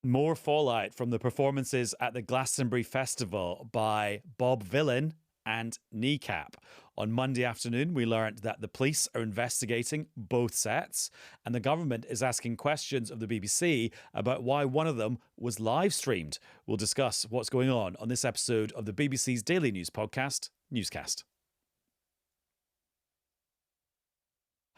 More fallout from the performances at the Glastonbury Festival by Bob Vylan and Kneecap. On Monday afternoon, we learned that the police are investigating both sets, and the government is asking questions of the BBC about why one of them was live streamed. We'll discuss what's going on this episode of the BBC's daily news podcast, Newscast.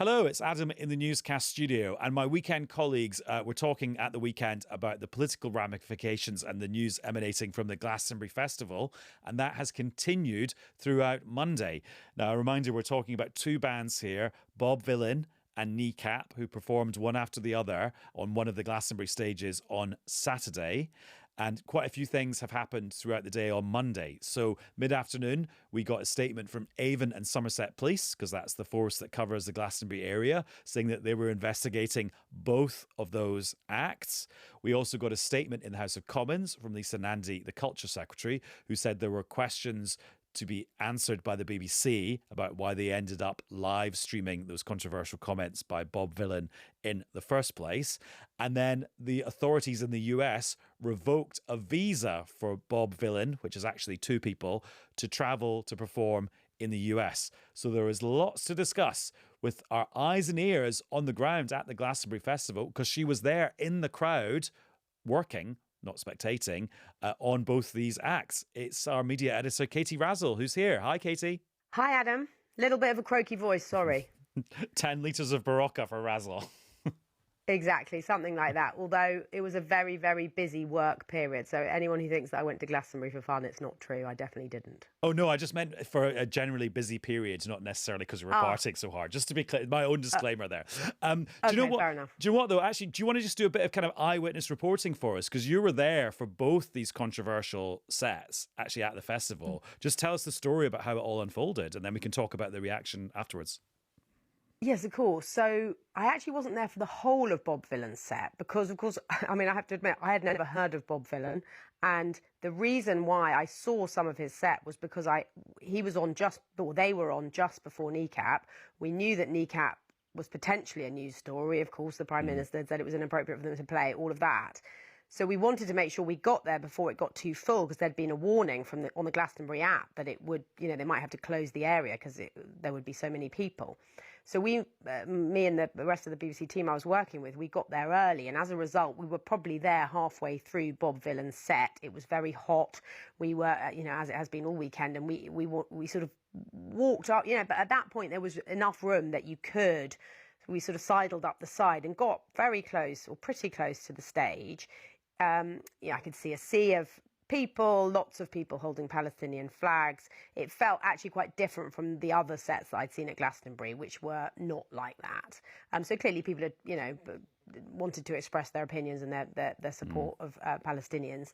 Hello, it's Adam in the Newscast studio, and my weekend colleagues were talking at the weekend about the political ramifications and the news emanating from the Glastonbury Festival, and that has continued throughout Monday. Now, a reminder, we're talking about two bands here, Bob Vylan and Kneecap, who performed one after the other on one of the Glastonbury stages on Saturday. And quite a few things have happened throughout the day on Monday. So mid-afternoon, we got a statement from Avon and Somerset Police, because that's the force that covers the Glastonbury area, saying that they were investigating both of those acts. We also got a statement in the House of Commons from Lisa Nandy, the Culture Secretary, who said there were questions to be answered by the BBC about why they ended up live streaming those controversial comments by Bob Vylan in the first place. And then the authorities in the US revoked a visa for Bob Vylan, which is actually two people, to travel to perform in the US. So there is lots to discuss with our eyes and ears on the ground at the Glastonbury Festival, because she was there in the crowd working, not spectating, on both these acts. It's our media editor, Katie Razzall, who's here. Hi, Katie. Hi, Adam. Little bit of a croaky voice, sorry. 10 litres of Barocca for Razzall. Exactly, something like that. Although it was a very, very busy work period. So anyone who thinks that I went to Glastonbury for fun, it's not true. I definitely didn't. Oh, no, I just meant for a generally busy period, not necessarily because we were partying so hard. Just to be clear, my own disclaimer there. Do you know what? Fair enough. Do you know what, though? Actually, do you want to just do a bit of kind of eyewitness reporting for us? Because you were there for both these controversial sets, actually, at the festival. Just tell us the story about how it all unfolded, and then we can talk about the reaction afterwards. Yes, of course. So I actually wasn't there for the whole of Bob Vylan's set because, of course, I mean, I have to admit, I had never heard of Bob Vylan. And the reason why I saw some of his set was because they were on just before Kneecap. We knew that Kneecap was potentially a news story. Of course, the Prime Minister said it was inappropriate for them to play, all of that. So we wanted to make sure we got there before it got too full, because there'd been a warning on the Glastonbury app that it would, they might have to close the area because there would be so many people. So me and the rest of the BBC team I was working with, we got there early, and as a result, we were probably there halfway through Bob Vylan's set. It was very hot. We were, as it has been all weekend, and we sort of walked up, but at that point there was enough room that you could. We sort of sidled up the side and got very close, or pretty close, to the stage. I could see a sea of people, lots of people holding Palestinian flags. It felt actually quite different from the other sets that I'd seen at Glastonbury, which were not like that. So clearly people had, wanted to express their opinions and their support of Palestinians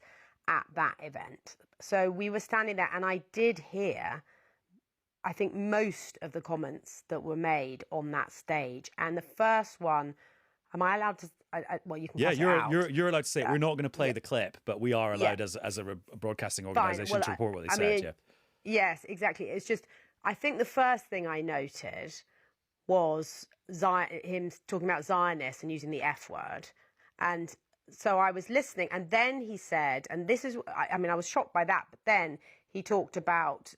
at that event. So we were standing there, and I did hear, I think, most of the comments that were made on that stage. And the first one, am I allowed to? Well, you can. Yeah, cut it out. you're allowed to say it. We're not going to play the clip, but we are allowed as a broadcasting organisation to report what they said. Yeah. Yes, exactly. It's just, I think the first thing I noted was him talking about Zionists and using the F word, and so I was listening, and then he said, and this is, I was shocked by that, but then he talked about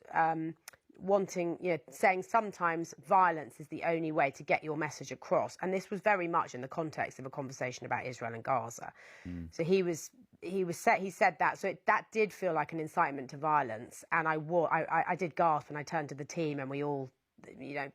saying sometimes violence is the only way to get your message across, and this was very much in the context of a conversation about Israel and Gaza. So he said that, so that did feel like an incitement to violence, and I did gasp, and I turned to the team, and we all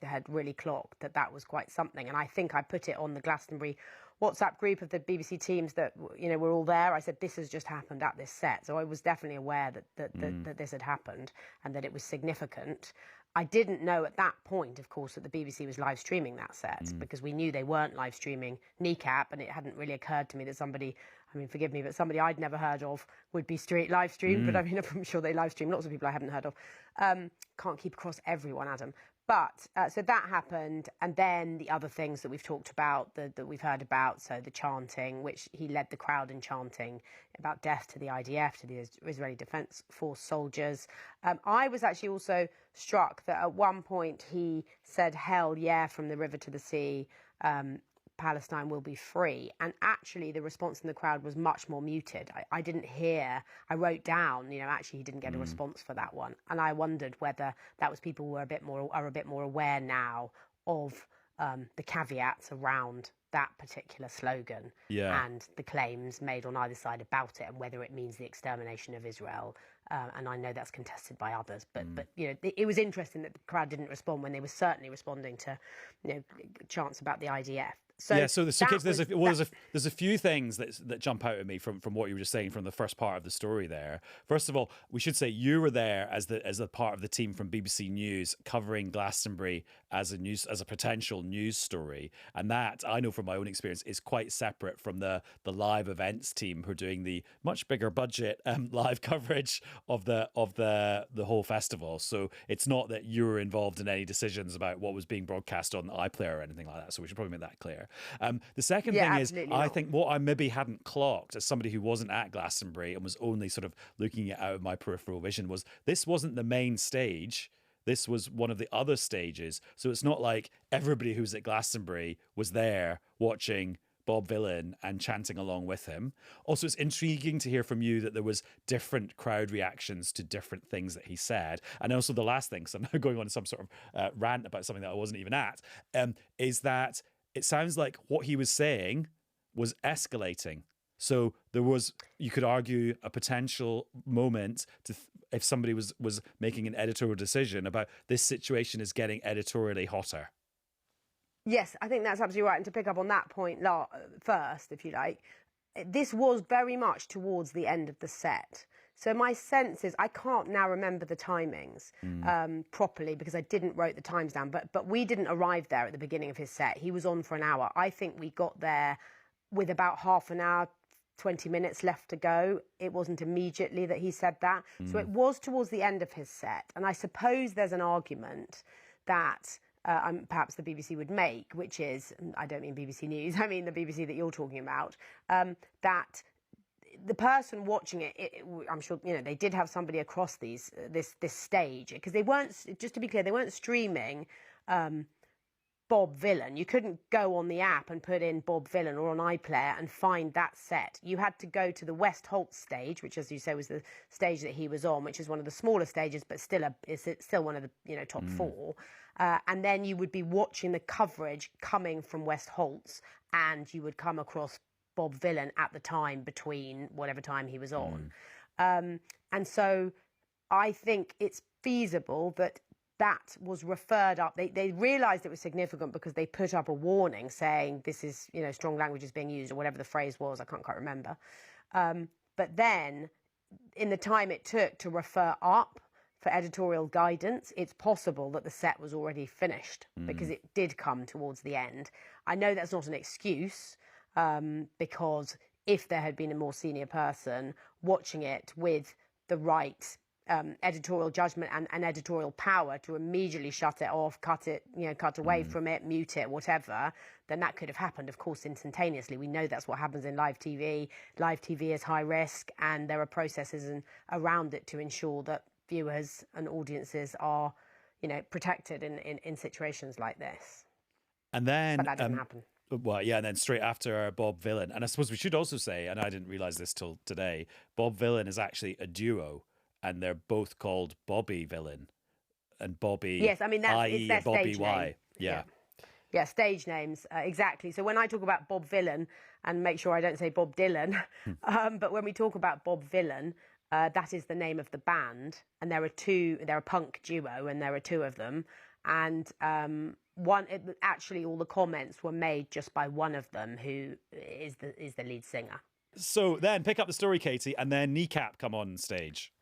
had really clocked that was quite something. And I think I put it on the Glastonbury WhatsApp group of the BBC teams that were all there. I said, this has just happened at this set. So I was definitely aware that this had happened and that it was significant. I didn't know at that point, of course, that the BBC was live streaming that set, because we knew they weren't live streaming Kneecap, and it hadn't really occurred to me that somebody, forgive me, but somebody I'd never heard of would be live streamed. But I'm sure they live stream lots of people I haven't heard of. Can't keep across everyone, Adam. But so that happened, and then the other things that we've talked about, that we've heard about, so the chanting, which he led the crowd in chanting about death to the IDF, to the Israeli Defense Force soldiers. I was actually also struck that at one point he said, hell yeah, from the river to the sea, Palestine will be free. And actually, the response in the crowd was much more muted. I didn't hear, I wrote down, actually he didn't get a response for that one. And I wondered whether that was people who are a bit more aware now of the caveats around that particular slogan and the claims made on either side about it, and whether it means the extermination of Israel. And I know that's contested by others, but it was interesting that the crowd didn't respond when they were certainly responding to chants about the IDF. So yeah, so there's a few things that jump out at me from what you were just saying from the first part of the story there. First of all, we should say you were there as a part of the team from BBC News covering Glastonbury as a potential news story, and that I know from my own experience is quite separate from the live events team who are doing the much bigger budget live coverage of the whole festival. So it's not that you were involved in any decisions about what was being broadcast on the iPlayer or anything like that. So we should probably make that clear. The second thing is, I think what I maybe hadn't clocked as somebody who wasn't at Glastonbury and was only sort of looking it out of my peripheral vision was this wasn't the main stage. This was one of the other stages. So it's not like everybody who's at Glastonbury was there watching Bob Vylan and chanting along with him. Also, it's intriguing to hear from you that there was different crowd reactions to different things that he said. And also the last thing, so I'm now going on some sort of rant about something that I wasn't even at, is that it sounds like what he was saying was escalating. So there was, you could argue, a potential moment to if somebody was making an editorial decision about this situation is getting editorially hotter. Yes, I think that's absolutely right. And to pick up on that point first, if you like, this was very much towards the end of the set. So my sense is, I can't now remember the timings properly because I didn't write the times down, but we didn't arrive there at the beginning of his set. He was on for an hour. I think we got there with about half an hour, 20 minutes left to go. It wasn't immediately that he said that. So it was towards the end of his set. And I suppose there's an argument that perhaps the BBC would make, which is, I don't mean BBC News, I mean the BBC that you're talking about, that the person watching it, I'm sure, they did have somebody across this stage, because they weren't, just to be clear, they weren't streaming Bob Vylan. You couldn't go on the app and put in Bob Vylan or on iPlayer and find that set. You had to go to the West Holt stage, which, as you say, was the stage that he was on, which is one of the smaller stages, but still one of the top four. And then you would be watching the coverage coming from West Holt's, and you would come across Bob Vylan at the time between whatever time he was on. And so I think it's feasible that was referred up. They realised it was significant because they put up a warning saying this is, strong language is being used, or whatever the phrase was. I can't quite remember. But then in the time it took to refer up for editorial guidance, it's possible that the set was already finished because it did come towards the end. I know that's not an excuse, because if there had been a more senior person watching it with the right editorial judgment and editorial power to immediately shut it off, cut away from it, mute it, whatever, then that could have happened, of course, instantaneously. We know that's what happens in live TV. Live TV is high risk, and there are processes around it to ensure that viewers and audiences are, protected in situations like this. And then, but that didn't happen. Well, yeah, and then straight after Bob Vylan, and I suppose we should also say, and I didn't realise this till today, Bob Vylan is actually a duo, and they're both called Bobby Vylan and Bobby. Yes, I mean it's their Bobby stage Y. name. Yeah. Yeah, stage names, exactly. So when I talk about Bob Vylan, and make sure I don't say Bob Dylan, but when we talk about Bob Vylan, that is the name of the band, and they're a punk duo, and there are two of them, and actually all the comments were made just by one of them, who is the lead singer. So then pick up the story, Katie, and then Kneecap come on stage.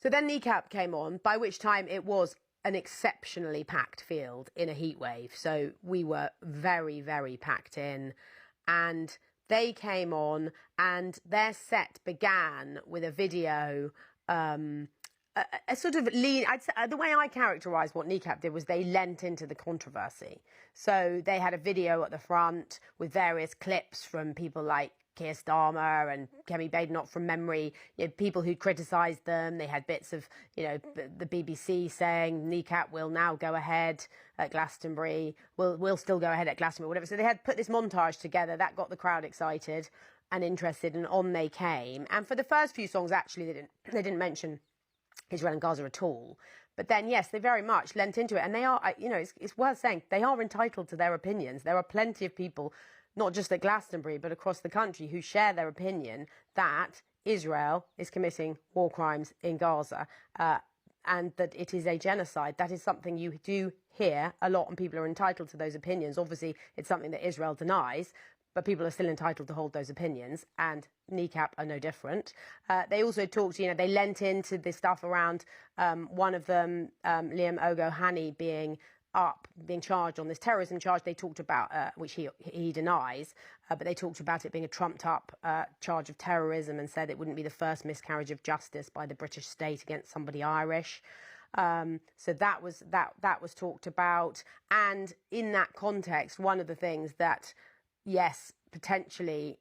So then Kneecap came on, by which time it was an exceptionally packed field in a heat wave. So we were very, very packed in, and they came on, and their set began with a video, a sort of lean. The way I characterise what Kneecap did was they leant into the controversy. So they had a video at the front with various clips from people like Keir Starmer and Kemi Badenoch from memory, people who'd criticised them. They had bits of, the BBC saying Kneecap will now go ahead at Glastonbury, will still go ahead at Glastonbury, whatever. So they had put this montage together that got the crowd excited and interested, and on they came. And for the first few songs, actually, they didn't mention Israel and Gaza at all. But then, yes, they very much lent into it. And they are, it's worth saying, they are entitled to their opinions. There are plenty of people, not just at Glastonbury, but across the country, who share their opinion that Israel is committing war crimes in Gaza and that it is a genocide. That is something you do hear a lot, and people are entitled to those opinions. Obviously, it's something that Israel denies, but people are still entitled to hold those opinions, and Kneecap are no different. They also talked, they lent into this stuff around one of them, Liam Ogohani, being charged on this terrorism charge. They talked about, which he denies, but they talked about it being a trumped-up charge of terrorism and said it wouldn't be the first miscarriage of justice by the British state against somebody Irish. So that was talked about. And in that context, one of the things that, yes, potentially,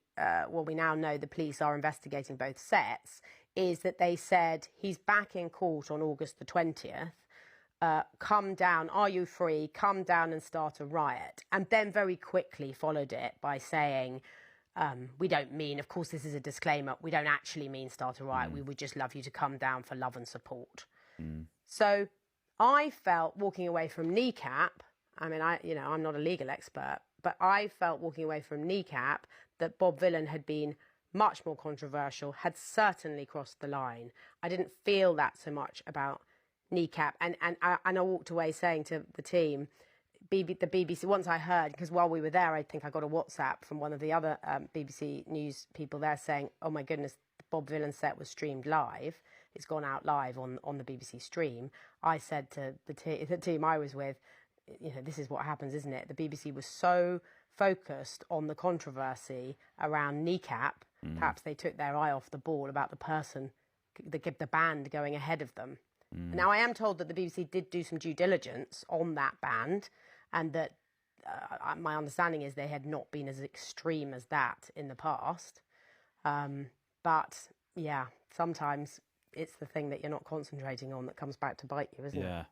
we now know the police are investigating both sets, is that they said he's back in court on August the 20th. Come down, are you free? Come down and start a riot. And then very quickly followed it by saying, we don't mean, of course, this is a disclaimer, we don't actually mean start a riot. We would just love you to come down for love and support. So I felt walking away from Kneecap, I'm not a legal expert, but I felt walking away from Kneecap that Bob Vylan had been much more controversial, had certainly crossed the line. I didn't feel that so much about Kneecap, and I walked away saying to the team, the BBC, once I heard, because while we were there, I think I got a WhatsApp from one of the other BBC News people there saying, oh my goodness, the Bob Vylan set was streamed live. It's gone out live on the BBC stream. I said to the team I was with, this is what happens, isn't it? The BBC was so focused on the controversy around Kneecap, perhaps they took their eye off the ball about the person, the band going ahead of them. Now, I am told that the BBC did do some due diligence on that band, and that my understanding is they had not been as extreme as that in the past. But, yeah, sometimes it's the thing that you're not concentrating on that comes back to bite you, isn't it? Yeah.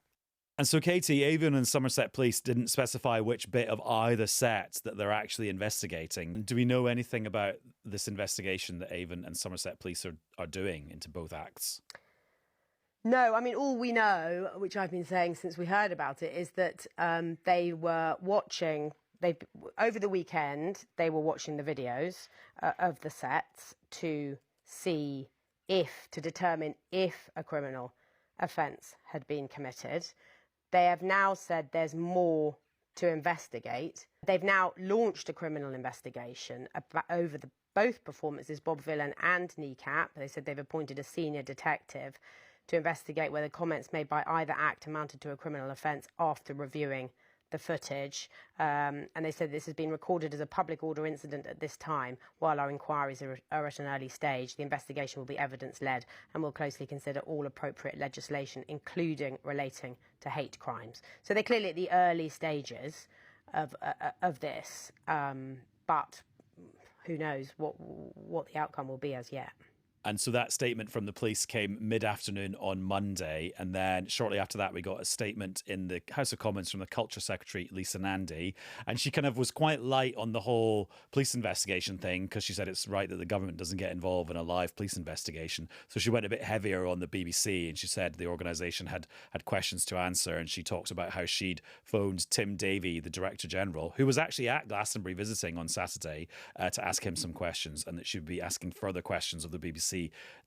And so, Katie, Avon and Somerset Police didn't specify which bit of either set that they're actually investigating. Do we know anything about this investigation that Avon and Somerset Police are doing into both acts? No, I mean, all we know, which I've been saying since we heard about it, is that they were watching, over the weekend, they were watching the videos of the sets to determine if a criminal offence had been committed. They have now said there's more to investigate. They've now launched a criminal investigation over both performances, Bob Vylan and Kneecap. They said they've appointed a senior detective to investigate whether comments made by either act amounted to a criminal offence after reviewing the footage. And they said this has been recorded as a public order incident at this time. While our inquiries are at an early stage, the investigation will be evidence-led and will closely consider all appropriate legislation, including relating to hate crimes. So they're clearly at the early stages of this, but who knows what the outcome will be as yet. And so that statement from the police came mid-afternoon on Monday. And then shortly after that, we got a statement in the House of Commons from the Culture Secretary, Lisa Nandy. And she kind of was quite light on the whole police investigation thing, because she said it's right that the government doesn't get involved in a live police investigation. So she went a bit heavier on the BBC, and she said the organisation had questions to answer. And she talked about how she'd phoned Tim Davie, the Director General, who was actually at Glastonbury visiting on Saturday, to ask him some questions, and that she would be asking further questions of the BBC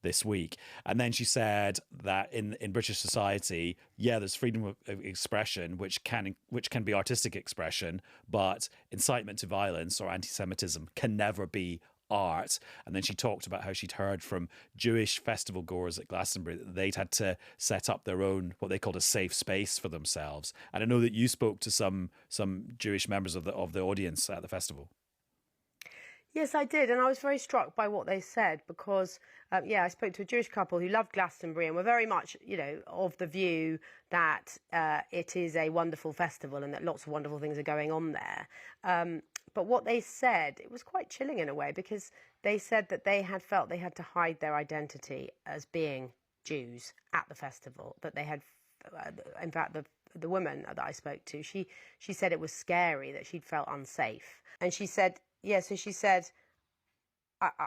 this week. And then she said that in British society, there's freedom of expression, which can be artistic expression, but incitement to violence or anti-Semitism can never be art. And then she talked about how she'd heard from Jewish festival goers at Glastonbury that they'd had to set up their own, what they called a safe space for themselves. And I know that you spoke to some Jewish members of the audience at the festival. Yes, I did. And I was very struck by what they said because, I spoke to a Jewish couple who loved Glastonbury and were very much, of the view that it is a wonderful festival and that lots of wonderful things are going on there. But what they said, it was quite chilling in a way, because they said that they had felt they had to hide their identity as being Jews at the festival, that they had, in fact, the woman that I spoke to, she said it was scary, that she'd felt unsafe. And she said,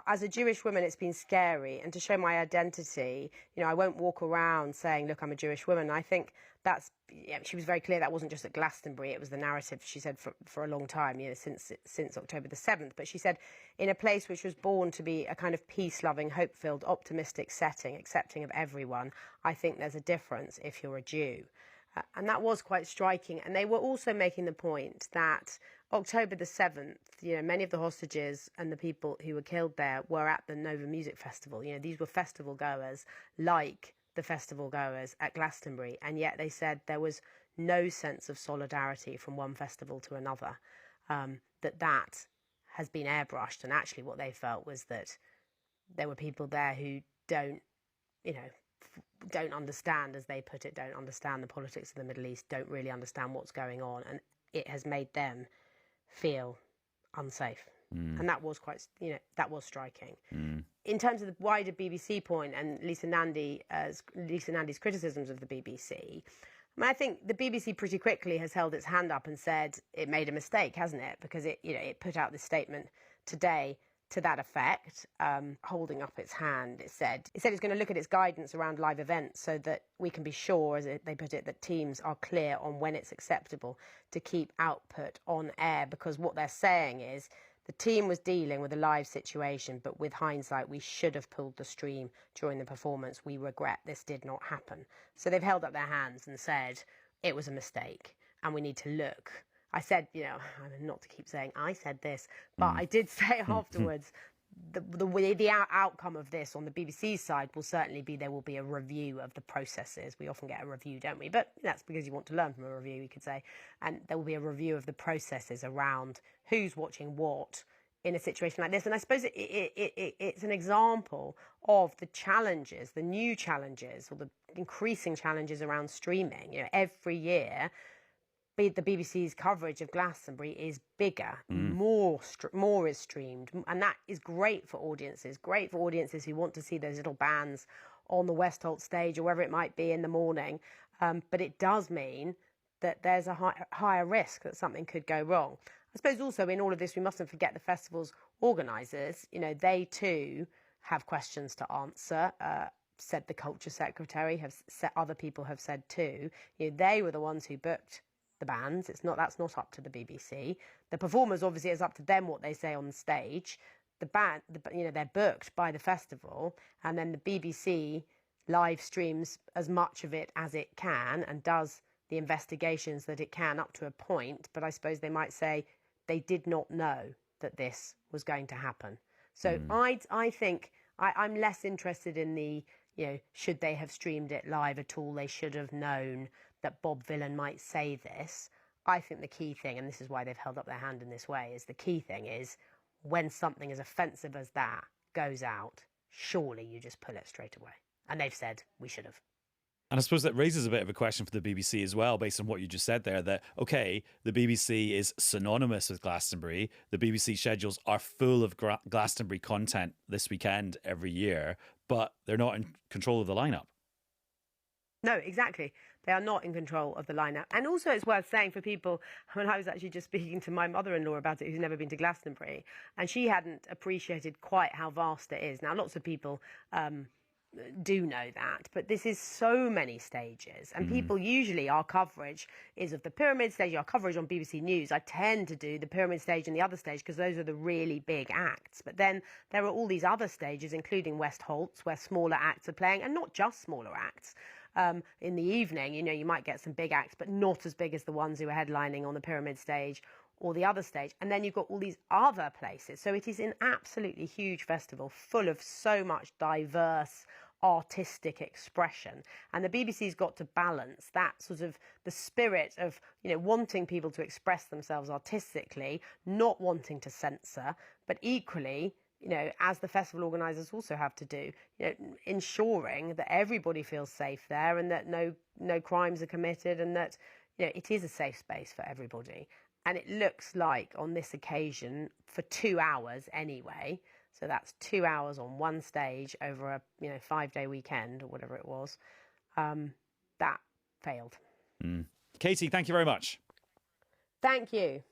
as a Jewish woman, it's been scary. And to show my identity, I won't walk around saying, look, I'm a Jewish woman. I think she was very clear that wasn't just at Glastonbury. It was the narrative, she said, for a long time, since October the 7th. But she said, in a place which was born to be a kind of peace-loving, hope-filled, optimistic setting, accepting of everyone, I think there's a difference if you're a Jew. And that was quite striking. And they were also making the point that October the 7th, many of the hostages and the people who were killed there were at the Nova Music Festival. These were festival goers like the festival goers at Glastonbury. And yet they said there was no sense of solidarity from one festival to another, that has been airbrushed. And actually what they felt was that there were people there who don't understand, as they put it, don't understand the politics of the Middle East, don't really understand what's going on, and it has made them feel unsafe. And that was quite, that was striking. In terms of the wider BBC point and Lisa Nandy's criticisms of the BBC, I think the BBC pretty quickly has held its hand up and said it made a mistake, hasn't it? Because it put out this statement today to that effect, holding up its hand. It said it's going to look at its guidance around live events so that we can be sure, as they put it, that teams are clear on when it's acceptable to keep output on air. Because what they're saying is the team was dealing with a live situation, but with hindsight, we should have pulled the stream during the performance. We regret this did not happen. So they've held up their hands and said it was a mistake and we need to look. I said, not to keep saying I said this, but I did say afterwards, the outcome of this on the BBC side will certainly be there will be a review of the processes. We often get a review, don't we? But that's because you want to learn from a review, you could say. And there will be a review of the processes around who's watching what in a situation like this. And I suppose it's an example of the challenges, the new challenges, or the increasing challenges around streaming. Every year, the BBC's coverage of Glastonbury is bigger, more is streamed, and that is great for audiences who want to see those little bands on the Westholt stage or wherever it might be in the morning. But it does mean that there's a higher risk that something could go wrong. I suppose also in all of this, we mustn't forget the festival's organisers. They too have questions to answer. Said the Culture Secretary, other people have said too. They were the ones who booked the bands. That's not up to the BBC. The performers, obviously, it's up to them what they say on the stage. The band, they're booked by the festival, and then the BBC live streams as much of it as it can and does the investigations that it can up to a point. But I suppose they might say they did not know that this was going to happen. So I think I'm less interested in the, should they have streamed it live at all? They should have known that Bob Vylan might say this. I think the key thing, and this is why they've held up their hand in this way, is the key thing is when something as offensive as that goes out, surely you just pull it straight away. And they've said we should have. And I suppose that raises a bit of a question for the BBC as well, based on what you just said there, that, okay, the BBC is synonymous with Glastonbury. The BBC schedules are full of Glastonbury content this weekend every year, but they're not in control of the lineup. No, exactly. They are not in control of the lineup. And also it's worth saying for people, I was actually just speaking to my mother-in-law about it, who's never been to Glastonbury, and she hadn't appreciated quite how vast it is. Now, lots of people do know that, but this is so many stages, and people usually, our coverage is of the Pyramid stage. Our coverage on BBC News, I tend to do the Pyramid stage and the other stage because those are the really big acts. But then there are all these other stages, including Westholt's, where smaller acts are playing, and not just smaller acts. In the evening, you might get some big acts, but not as big as the ones who are headlining on the Pyramid stage or the other stage. And then you've got all these other places. So it is an absolutely huge festival full of so much diverse artistic expression. And the BBC's got to balance that sort of the spirit of, wanting people to express themselves artistically, not wanting to censor, but equally, as the festival organisers also have to do, ensuring that everybody feels safe there and that no crimes are committed and that, it is a safe space for everybody. And it looks like on this occasion, for 2 hours anyway, so that's 2 hours on one stage over a 5-day weekend or whatever it was, that failed. Katie, thank you very much. Thank you.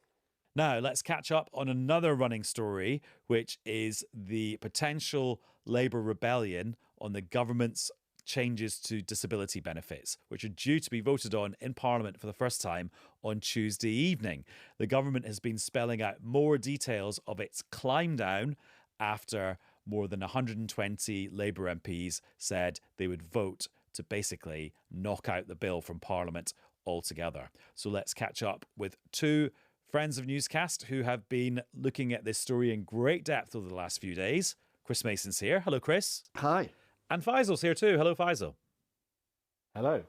Now, let's catch up on another running story, which is the potential Labour rebellion on the government's changes to disability benefits, which are due to be voted on in Parliament for the first time on Tuesday evening. The government has been spelling out more details of its climb down after more than 120 Labour MPs said they would vote to basically knock out the bill from Parliament altogether. So let's catch up with two friends of Newscast who have been looking at this story in great depth over the last few days. Chris Mason's here. Hello, Chris. Hi. And Faisal's here too. Hello, Faisal. Hello.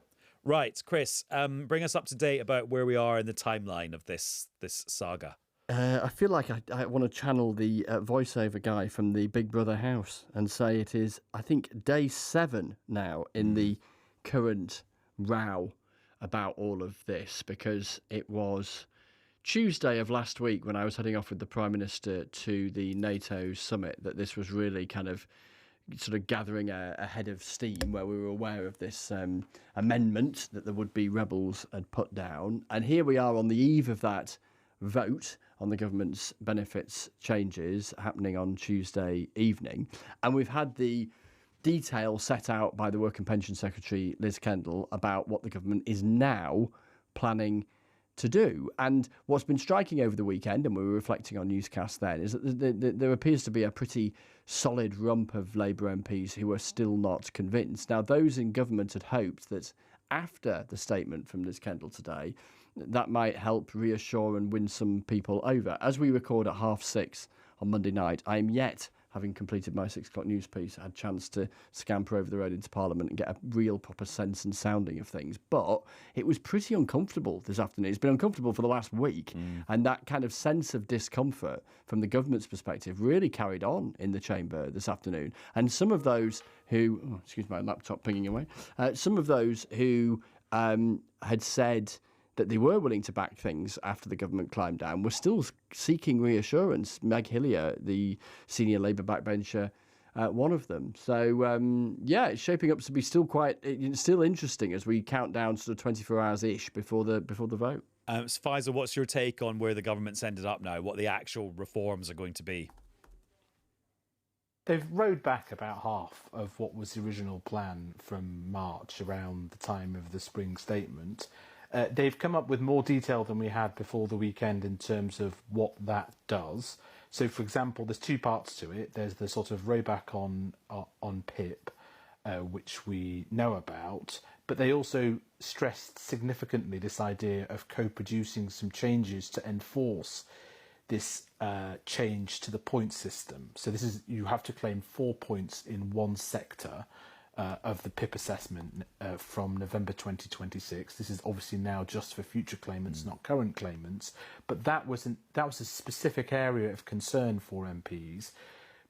Right, Chris, bring us up to date about where we are in the timeline of this saga. I feel like I want to channel the voiceover guy from the Big Brother house and say it is, I think, day 7 now in the current row about all of this, because it was Tuesday of last week when I was heading off with the Prime Minister to the NATO summit that this was really kind of sort of gathering a head of steam, where we were aware of this amendment that the would-be rebels had put down. And here we are on the eve of that vote on the government's benefits changes happening on Tuesday evening. And we've had the detail set out by the Work and Pensions Secretary Liz Kendall about what the government is now planning to do. And what's been striking over the weekend, and we were reflecting on Newscast then, is that there appears to be a pretty solid rump of Labour MPs who are still not convinced. Now, those in government had hoped that after the statement from Liz Kendall today, that might help reassure and win some people over. As we record at 6:30 on Monday night, I am yet, having completed my 6 o'clock news piece, had a chance to scamper over the road into Parliament and get a real proper sense and sounding of things. But it was pretty uncomfortable this afternoon. It's been uncomfortable for the last week. And that kind of sense of discomfort from the government's perspective really carried on in the chamber this afternoon. And some of those who, excuse my laptop pinging away, some of those who had said that they were willing to back things after the government climbed down were still seeking reassurance. Meg Hillier, the senior Labour backbencher, one of them. So, it's shaping up to be still interesting as we count down sort of 24 hours-ish before the vote. So Faisal, what's your take on where the government's ended up now, what the actual reforms are going to be? They've rowed back about half of what was the original plan from March around the time of the spring statement. They've come up with more detail than we had before the weekend in terms of what that does. So, for example, there's 2 parts to it. There's the sort of rowback on PIP, which we know about, but they also stressed significantly this idea of co-producing some changes to enforce this change to the point system. So this is, you have to claim 4 points in one sector of the PIP assessment from November 2026. This is obviously now just for future claimants, not current claimants. But that was a specific area of concern for MPs,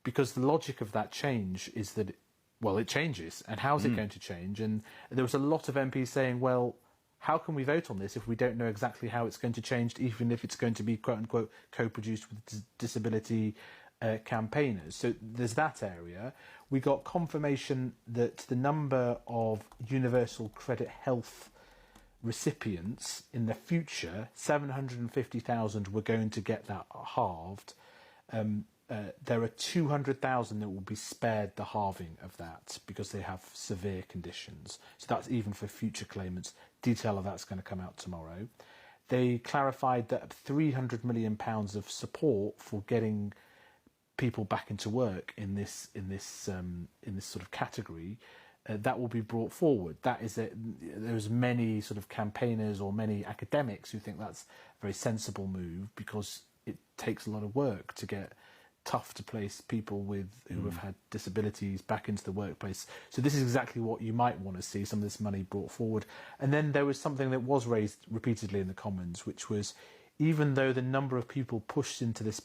because the logic of that change is that, it changes. And how's it going to change? And there was a lot of MPs saying, well, how can we vote on this if we don't know exactly how it's going to change, even if it's going to be, quote-unquote, co-produced with disability campaigners? So there's that area. We got confirmation that the number of universal credit health recipients in the future, 750,000, were going to get that halved. There are 200,000 that will be spared the halving of that because they have severe conditions. So that's even for future claimants. Detail of that's going to come out tomorrow. They clarified that £300 million of support for getting people back into work in this sort of category that will be brought forward. That is there's many sort of campaigners or many academics who think that's a very sensible move, because it takes a lot of work to get tough to place people who have had disabilities back into the workplace. So this is exactly what you might want to see, some of this money brought forward. And then there was something that was raised repeatedly in the Commons, which was, even though the number of people pushed into this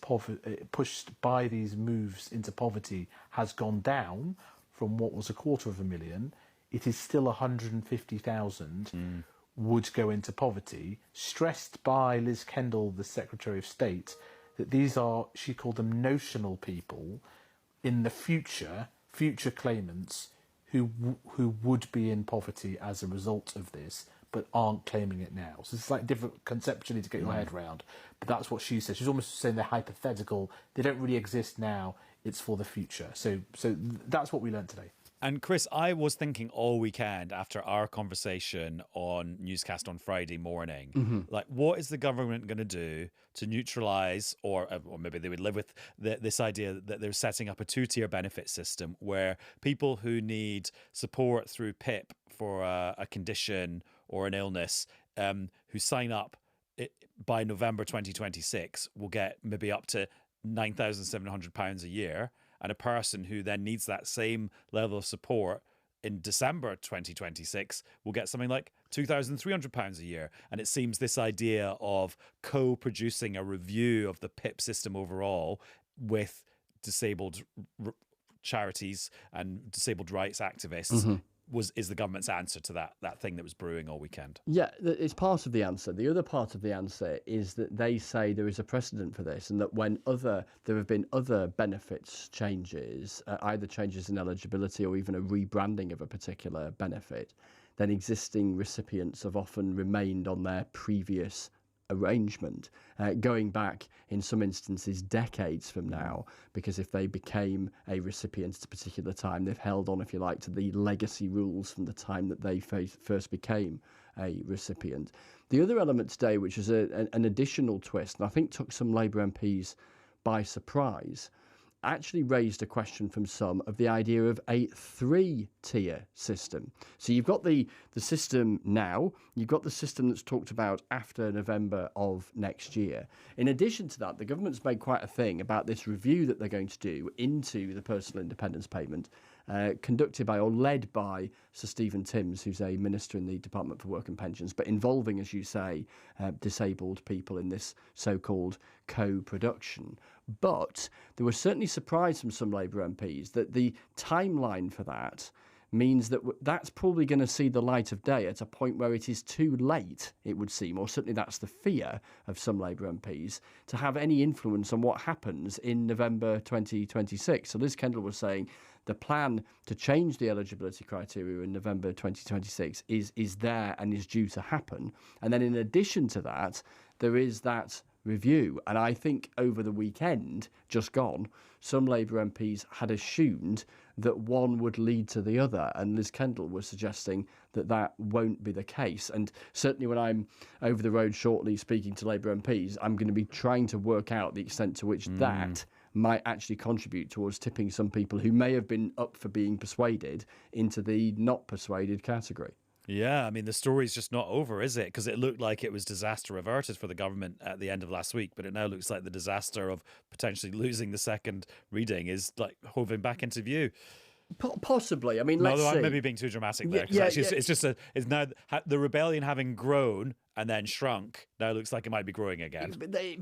pushed by these moves into poverty has gone down from what was 250,000, it is still 150,000, would go into poverty, stressed by Liz Kendall, the Secretary of State, that these are, she called them notional people in the future claimants who would be in poverty as a result of this, but aren't claiming it now. So it's like different conceptually to get your head around. But that's what she said. She's almost saying they're hypothetical. They don't really exist now. It's for the future. So that's what we learned today. And Chris, I was thinking all weekend after our conversation on Newscast on Friday morning, like, what is the government going to do to neutralise, or maybe they would live with this idea that they're setting up a two-tier benefit system where people who need support through PIP for a condition or an illness, who sign up by November 2026 will get maybe up to £9,700 a year. And a person who then needs that same level of support in December 2026 will get something like £2,300 a year. And it seems this idea of co-producing a review of the PIP system overall with disabled charities and disabled rights activists is the government's answer to that thing that was brewing all weekend. Yeah, it's part of the answer. The other part of the answer is that they say there is a precedent for this, and that when there have been other benefits changes, either changes in eligibility or even a rebranding of a particular benefit, then existing recipients have often remained on their previous arrangement, going back in some instances decades from now, because if they became a recipient at a particular time, they've held on, if you like, to the legacy rules from the time that they first became a recipient. The other element today, which is an additional twist, and I think took some Labour MPs by surprise, actually raised a question from some of the idea of a three-tier system. So you've got the system now, you've got the system that's talked about after November of next year. In addition to that, the government's made quite a thing about this review that they're going to do into the personal independence payment, conducted by or led by Sir Stephen Timms, who's a minister in the Department for Work and Pensions, but involving, as you say, disabled people in this so-called co-production. But there was certainly surprise from some Labour MPs that the timeline for that means that that's probably going to see the light of day at a point where it is too late, it would seem, or certainly that's the fear of some Labour MPs, to have any influence on what happens in November 2026. So Liz Kendall was saying the plan to change the eligibility criteria in November 2026 is there and is due to happen. And then in addition to that, there is that review. And I think over the weekend, just gone, some Labour MPs had assumed that one would lead to the other. And Liz Kendall was suggesting that that won't be the case. And certainly when I'm over the road shortly speaking to Labour MPs, I'm going to be trying to work out the extent to which that might actually contribute towards tipping some people who may have been up for being persuaded into the not persuaded category. Yeah, I mean, the story's just not over, is it? Because it looked like it was disaster averted for the government at the end of last week, but it now looks like the disaster of potentially losing the second reading is like hoving back into view. Possibly. I mean, let's see. I'm maybe being too dramatic there. It's now the rebellion having grown and then shrunk. Now it looks like it might be growing again.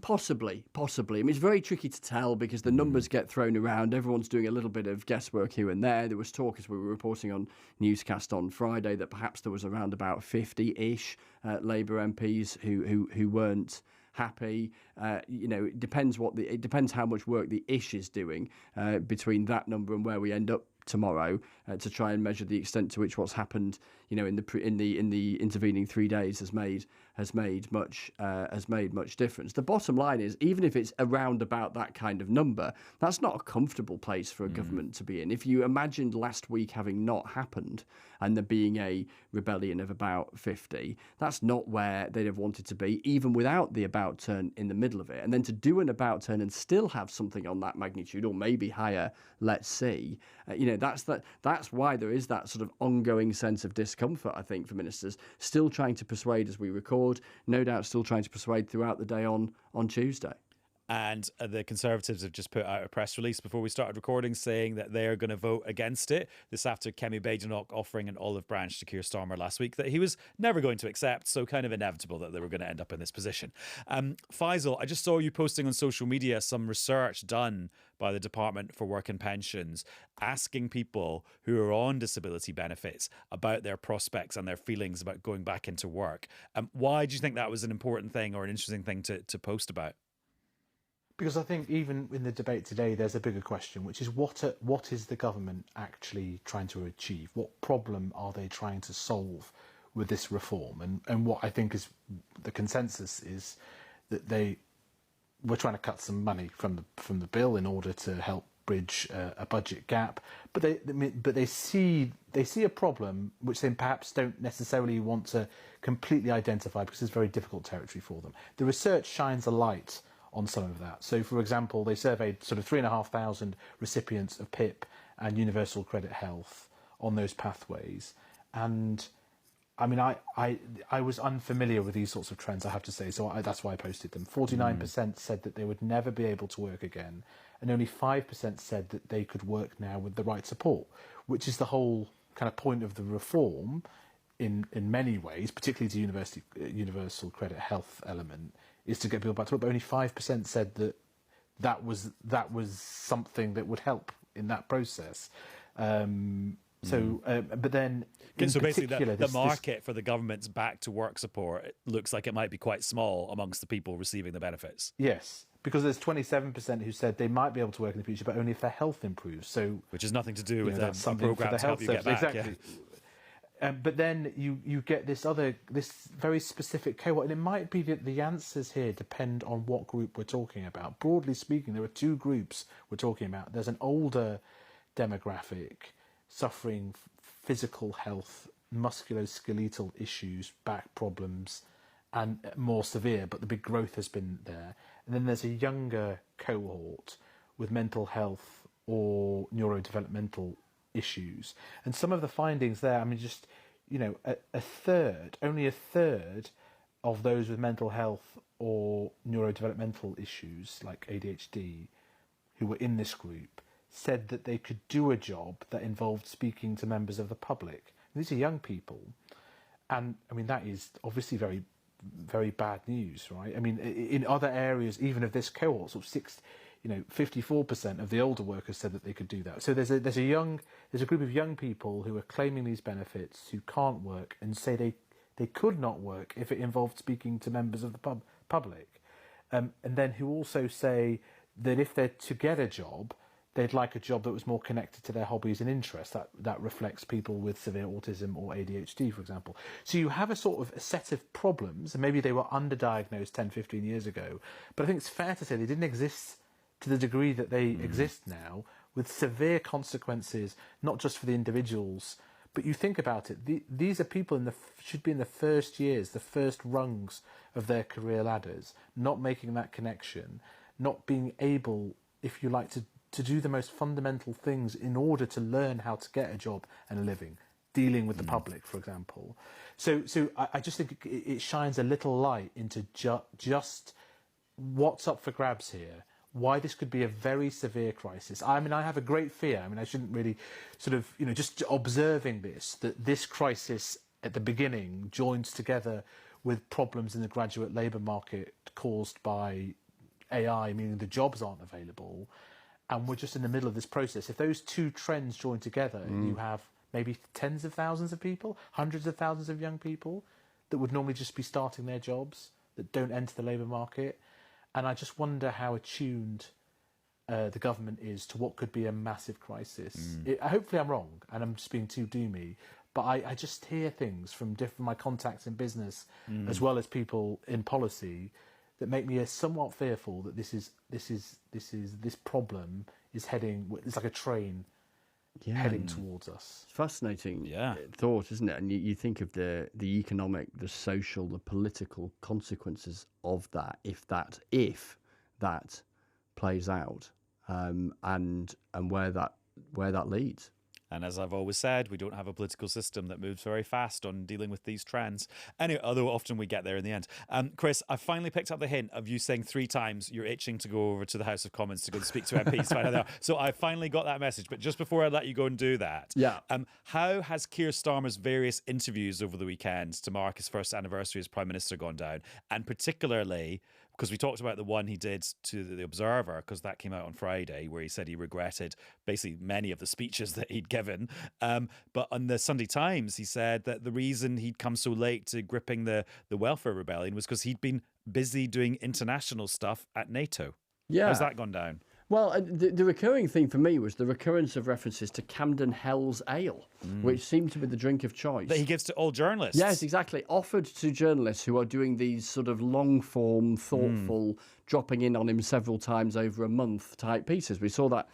Possibly. I mean, it's very tricky to tell because the numbers get thrown around. Everyone's doing a little bit of guesswork here and there. There was talk, as we were reporting on Newscast on Friday, that perhaps there was around about 50-ish Labour MPs who weren't happy. It depends how much work the ish is doing between that number and where we end up tomorrow to try and measure the extent to which what's happened, in the intervening 3 days has made much difference. The bottom line is, even if it's around about that kind of number, that's not a comfortable place for a government to be in. If you imagined last week having not happened and there being a rebellion of about 50, that's not where they'd have wanted to be, even without the about turn in the middle of it. And then to do an about turn and still have something on that magnitude, or maybe higher, let's see, that's why there is that sort of ongoing sense of discomfort, I think, for ministers, still trying to persuade as we record, no doubt still trying to persuade throughout the day on Tuesday. And the Conservatives have just put out a press release before we started recording saying that they are going to vote against it. This after Kemi Badenoch offering an olive branch to Keir Starmer last week that he was never going to accept. So kind of inevitable that they were going to end up in this position. Faisal, I just saw you posting on social media some research done by the Department for Work and Pensions, asking people who are on disability benefits about their prospects and their feelings about going back into work. Why do you think that was an important thing or an interesting thing to post about? Because I think even in the debate today, there's a bigger question, which is what is the government actually trying to achieve? What problem are they trying to solve with this reform? And what I think is the consensus is that we're trying to cut some money from the bill in order to help bridge a budget gap, but they see a problem which they perhaps don't necessarily want to completely identify because it's very difficult territory for them. The research shines a light on some of that. So, for example, they surveyed sort of 3,500 recipients of PIP and Universal Credit Health on those pathways, and I mean, I was unfamiliar with these sorts of trends, I have to say, so that's why I posted them. 49% said that they would never be able to work again, and only 5% said that they could work now with the right support, which is the whole kind of point of the reform in many ways, particularly the Universal Credit Health element, is to get people back to work. But only 5% said that was something that would help in that process. But then, so basically, the market for the government's back to work support, it looks like it might be quite small amongst the people receiving the benefits. Yes, because there's 27% who said they might be able to work in the future, but only if their health improves. So, which has nothing to do with a something program to help you get back. Exactly. Yeah. But then you get this very specific cohort, and it might be that the answers here depend on what group we're talking about. Broadly speaking, there are two groups we're talking about. There's an older demographic suffering physical health, musculoskeletal issues, back problems, and more severe, but the big growth has been there. And then there's a younger cohort with mental health or neurodevelopmental issues. And some of the findings there, I mean, just, only a third of those with mental health or neurodevelopmental issues like ADHD who were in this group said that they could do a job that involved speaking to members of the public. And these are young people. And, I mean, that is obviously very, very bad news, right? I mean, in other areas, even of this cohort, sort of 54% of the older workers said that they could do that. So there's a group of young people who are claiming these benefits who can't work and say they could not work if it involved speaking to members of the public. And then who also say that if they're to get a job, they'd like a job that was more connected to their hobbies and interests. That reflects people with severe autism or ADHD, for example. So you have a sort of a set of problems, and maybe they were underdiagnosed 10, 15 years ago, but I think it's fair to say they didn't exist to the degree that they exist now, with severe consequences, not just for the individuals, but you think about it, these are people should be in the first years, the first rungs of their career ladders, not making that connection, not being able, if you like, to do the most fundamental things in order to learn how to get a job and a living, dealing with the public, for example. So I just think it shines a little light into just what's up for grabs here, why this could be a very severe crisis. I mean, I have a great fear. I mean, I shouldn't really sort of, just observing that this crisis at the beginning joins together with problems in the graduate labour market caused by AI, meaning the jobs aren't available. And we're just in the middle of this process. If those two trends join together, you have maybe tens of thousands of people, hundreds of thousands of young people that would normally just be starting their jobs, that don't enter the labour market. And I just wonder how attuned the government is to what could be a massive crisis. Hopefully I'm wrong, and I'm just being too doomy. But I just hear things from my contacts in business, as well as people in policy, that make me somewhat fearful that this problem is heading. It's like a train heading towards us. It's fascinating thought, isn't it? And you think of the economic, the social, the political consequences of that if that plays out, and where that leads. And as I've always said, we don't have a political system that moves very fast on dealing with these trends. Anyway, although often we get there in the end. Chris, I finally picked up the hint of you saying 3 times you're itching to go over to the House of Commons to go and speak to MPs. Find out there. So I finally got that message. But just before I let you go and do that, how has Keir Starmer's various interviews over the weekend to mark his first anniversary as Prime Minister gone down? And particularly, because we talked about the one he did to the Observer, because that came out on Friday, where he said he regretted basically many of the speeches that he'd given. But on the Sunday Times, he said that the reason he'd come so late to gripping the welfare rebellion was because he'd been busy doing international stuff at NATO. Yeah. How's that gone down? Well, the recurring theme for me was the recurrence of references to Camden Hell's Ale, which seemed to be the drink of choice. That he gives to all journalists. Yes, exactly. Offered to journalists who are doing these sort of long-form, thoughtful, dropping in on him several times over a month type pieces. We saw that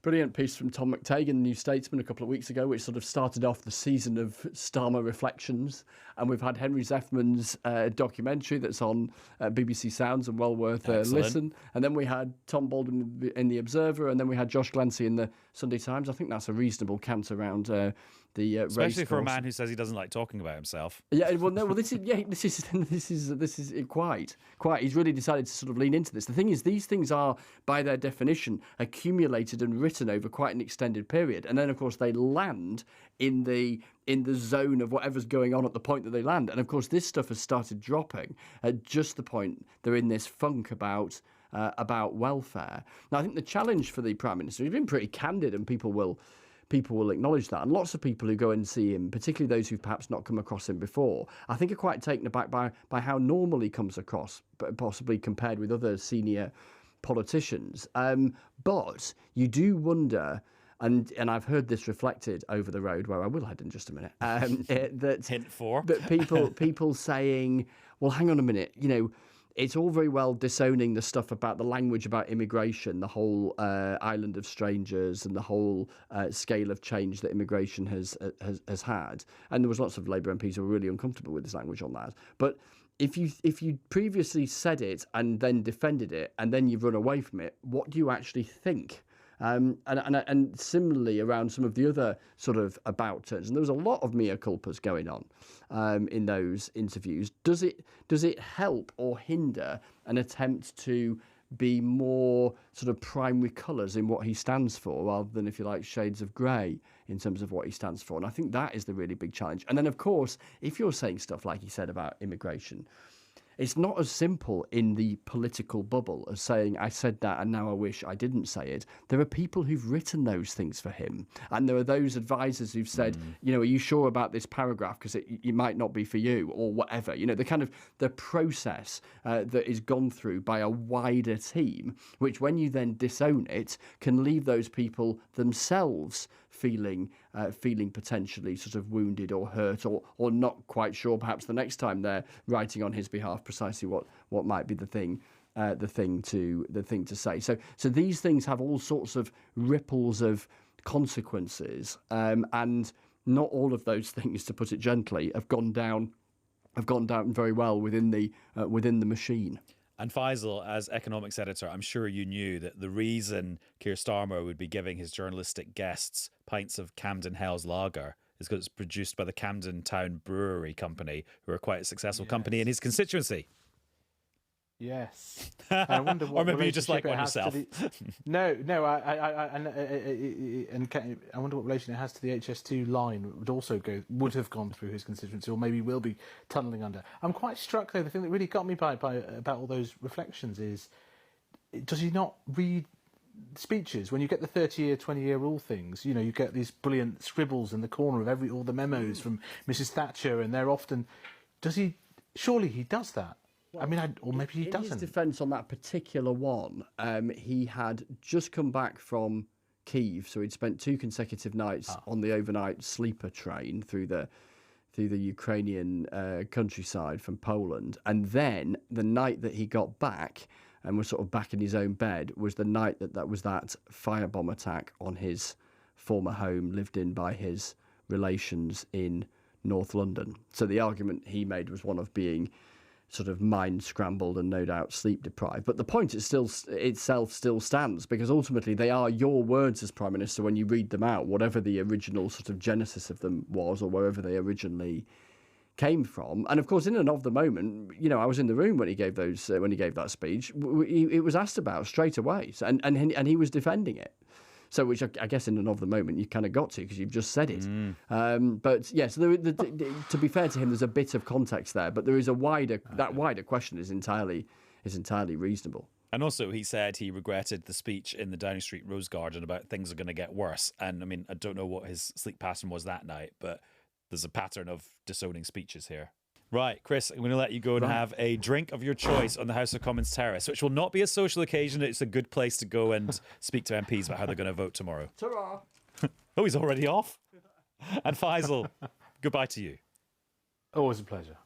brilliant piece from Tom McTague in the New Statesman a couple of weeks ago, which sort of started off the season of Starmer reflections. And we've had Henry Zeffman's documentary that's on BBC Sounds and well worth a listen. And then we had Tom Baldwin in The Observer, and then we had Josh Glancy in the Sunday Times. I think that's a reasonable cant around the especially race for course. a man who says he doesn't like talking about himself. Yeah, well, no, well, this is quite. He's really decided to sort of lean into this. The thing is, these things are, by their definition, accumulated and written over quite an extended period, and then of course they land in the zone of whatever's going on at the point that they land. And of course, this stuff has started dropping at just the point they're in this funk about welfare. Now, I think the challenge for the Prime Minister, he's been pretty candid, and people will acknowledge that. And lots of people who go and see him, particularly those who've perhaps not come across him before, I think are quite taken aback by how normal he comes across, possibly compared with other senior politicians. But you do wonder, and I've heard this reflected over the road, where I will head in just a minute, that Hint 4. That people saying, well, hang on a minute, it's all very well disowning the stuff about the language about immigration, the whole island of strangers, and the whole scale of change that immigration has had. And there was lots of Labour MPs who were really uncomfortable with this language on that. But if you previously said it and then defended it, and then you've run away from it, what do you actually think? And similarly around some of the other sort of about turns, and there was a lot of mea culpas going on in those interviews. Does it help or hinder an attempt to be more sort of primary colours in what he stands for, rather than, if you like, shades of grey in terms of what he stands for? And I think that is the really big challenge. And then, of course, if you're saying stuff like he said about immigration, it's not as simple in the political bubble as saying, I said that and now I wish I didn't say it. There are people who've written those things for him. And there are those advisors who've said, are you sure about this paragraph? Because it might not be for you, or whatever. The process that is gone through by a wider team, which when you then disown it, can leave those people themselves feeling potentially sort of wounded or hurt, or not quite sure perhaps the next time they're writing on his behalf precisely what might be the thing to say. So these things have all sorts of ripples of consequences, and not all of those things, to put it gently, have gone down very well within the machine. And Faisal, as economics editor, I'm sure you knew that the reason Keir Starmer would be giving his journalistic guests pints of Camden Hell's lager is because it's produced by the Camden Town Brewery Company, who are quite a successful company in his constituency. Yes. I wonder what or maybe you just like one yourself. No. I wonder what relation it has to the HS2 line. It would have gone through his constituency, or maybe will be tunnelling under. I'm quite struck, though. The thing that really got me by about all those reflections is, does he not read speeches? When you get the 30-year, 20-year rule things, you get these brilliant scribbles in the corner of all the memos from Mrs. Thatcher, and they're often. Surely he does that. Well, or maybe he doesn't. In his defence on that particular one, he had just come back from Kyiv, so he'd spent 2 consecutive nights on the overnight sleeper train through the Ukrainian countryside from Poland, and then the night that he got back and was sort of back in his own bed was the night that was that firebomb attack on his former home, lived in by his relations in North London. So the argument he made was one of being sort of mind scrambled and no doubt sleep deprived. But the point itself still stands, because ultimately they are your words as Prime Minister when you read them out, whatever the original sort of genesis of them was or wherever they originally came from. And of course, in and of the moment, I was in the room when he gave that speech. It was asked about straight away, and he was defending it. So, which I guess in and of the moment you kind of got to, because you've just said it. But yes, to be fair to him, there's a bit of context there, but there is that wider question is entirely reasonable. And also, he said he regretted the speech in the Downing Street Rose Garden about things are going to get worse. And I mean, I don't know what his sleep pattern was that night, but there's a pattern of disowning speeches here. Right, Chris, I'm going to let you go and have a drink of your choice on the House of Commons terrace, which will not be a social occasion. It's a good place to go and speak to MPs about how they're going to vote tomorrow. Ta-ra! Oh, he's already off. And Faisal, goodbye to you. Always a pleasure.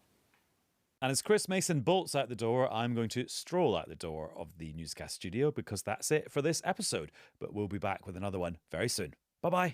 And as Chris Mason bolts out the door, I'm going to stroll out the door of the Newscast studio, because that's it for this episode. But we'll be back with another one very soon. Bye-bye.